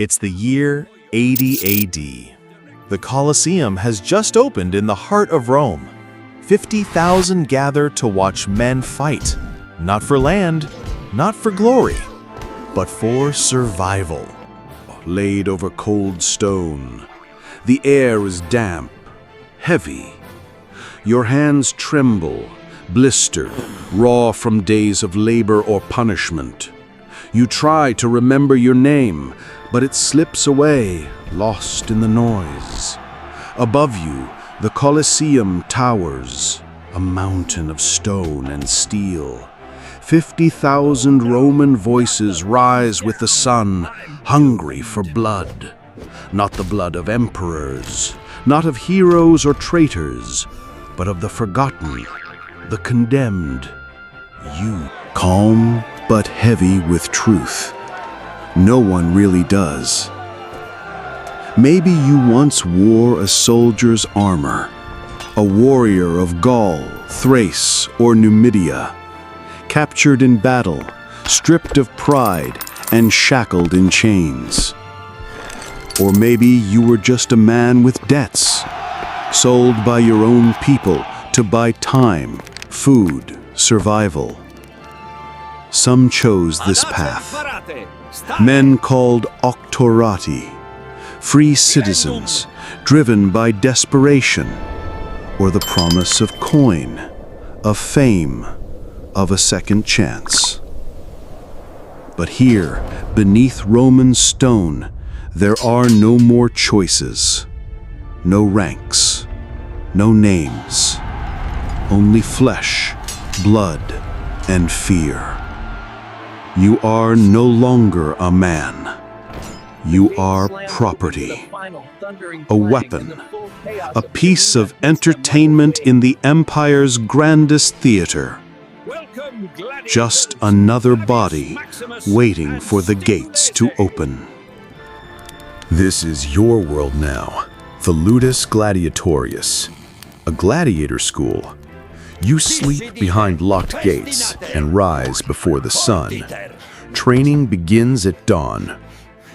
It's the year 80 AD. The Colosseum has just opened in the heart of Rome. 50,000 gather to watch men fight, not for land, not for glory, but for survival. Laid over cold stone, the air is damp, heavy. Your hands tremble, blistered, raw from days of labor or punishment. You try to remember your name, but it slips away, lost in the noise. Above you, the Colosseum towers, a mountain of stone and steel. 50,000 Roman voices rise with the sun, hungry for blood. Not the blood of emperors, not of heroes or traitors, but of the forgotten, the condemned. You, calm but heavy with truth. No one really does. Maybe you once wore a soldier's armor, a warrior of Gaul, Thrace, or Numidia, captured in battle, stripped of pride, and shackled in chains. Or maybe you were just a man with debts, sold by your own people to buy time, food, survival. Some chose this path. Men called octorati, free citizens, driven by desperation, or the promise of coin, of fame, of a second chance. But here, beneath Roman stone, there are no more choices, no ranks, no names, only flesh, blood, and fear. You are no longer a man. You are property, a weapon, a piece of entertainment in the empire's grandest theater. Just another body waiting for the gates to open. This is your world now, the Ludus Gladiatorius, a gladiator school. You sleep behind locked gates and rise before the sun. Training begins at dawn.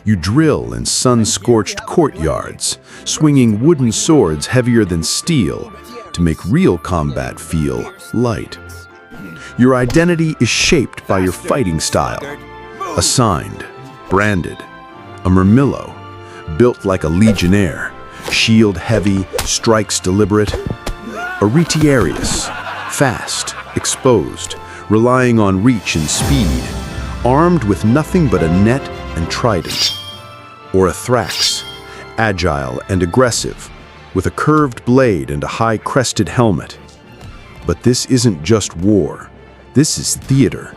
You drill in sun-scorched courtyards, swinging wooden swords heavier than steel to make real combat feel light. Your identity is shaped by your fighting style. Assigned, branded, a Murmillo, built like a legionnaire, shield heavy, strikes deliberate. A Retiarius, fast, exposed, relying on reach and speed, armed with nothing but a net and trident. Or a Thrax, agile and aggressive, with a curved blade and a high-crested helmet. But this isn't just war. This is theater.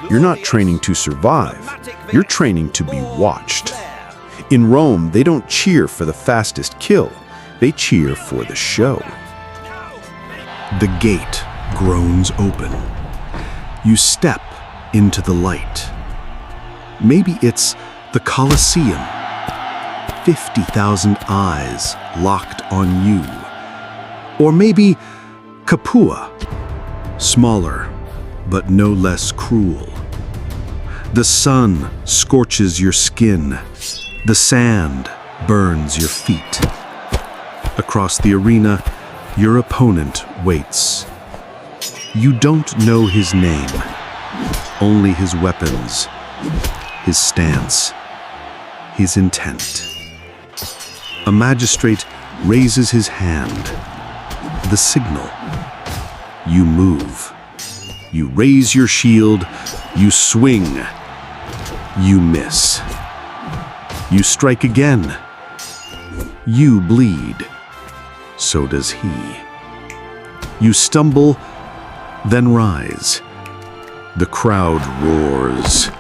You're not training to survive. You're training to be watched. In Rome, they don't cheer for the fastest kill. They cheer for the show. The gate groans open. You step into the light. Maybe it's the Colosseum. 50,000 eyes locked on you. Or maybe Capua, smaller but no less cruel. The sun scorches your skin. The sand burns your feet. Across the arena, your opponent waits. You don't know his name, only his weapons, his stance, his intent. A magistrate raises his hand. The signal. You move. You raise your shield. You swing. You miss. You strike again. You bleed. So does he. You stumble, then rise. The crowd roars.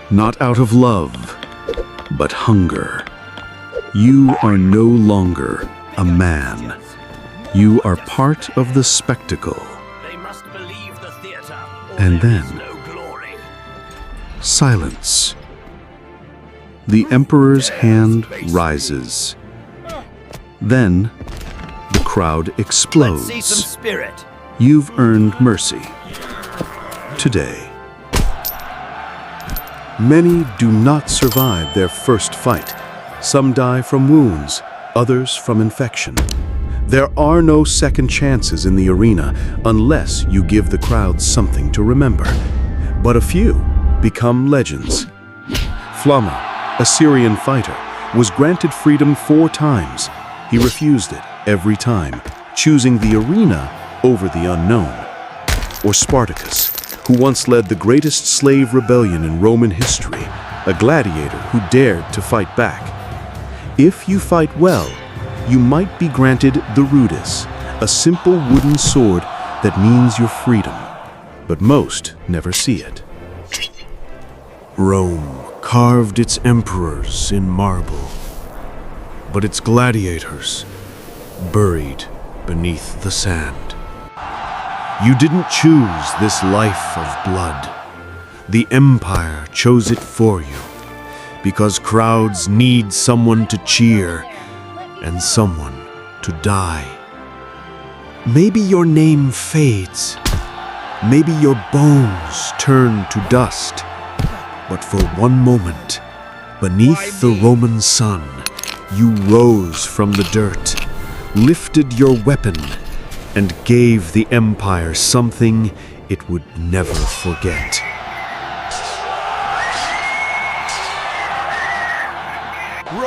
Not out of love, but hunger. You are no longer a man. You are part of the spectacle. And then, silence. The emperor's hand rises. Then, the crowd explodes. Let's see some spirit. You've earned mercy. Today. Many do not survive their first fight. Some die from wounds, others from infection. There are no second chances in the arena unless you give the crowd something to remember. But a few become legends. Flamma, a Syrian fighter, was granted freedom 4 times. He refused it every time, choosing the arena over the unknown. Or Spartacus, who once led the greatest slave rebellion in Roman history, a gladiator who dared to fight back. If you fight well, you might be granted the rudis, a simple wooden sword that means your freedom. But most never see it. Rome carved its emperors in marble, but its gladiators buried beneath the sand. You didn't choose this life of blood. The empire chose it for you, because crowds need someone to cheer and someone to die. Maybe your name fades. Maybe your bones turn to dust. But for one moment, beneath the Roman sun, you rose from the dirt, lifted your weapon, and gave the empire something it would never forget.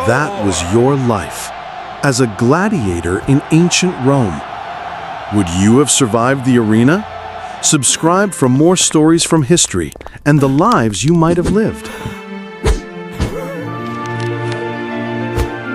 That was your life as a gladiator in ancient Rome. Would you have survived the arena? Subscribe for more stories from history and the lives you might have lived.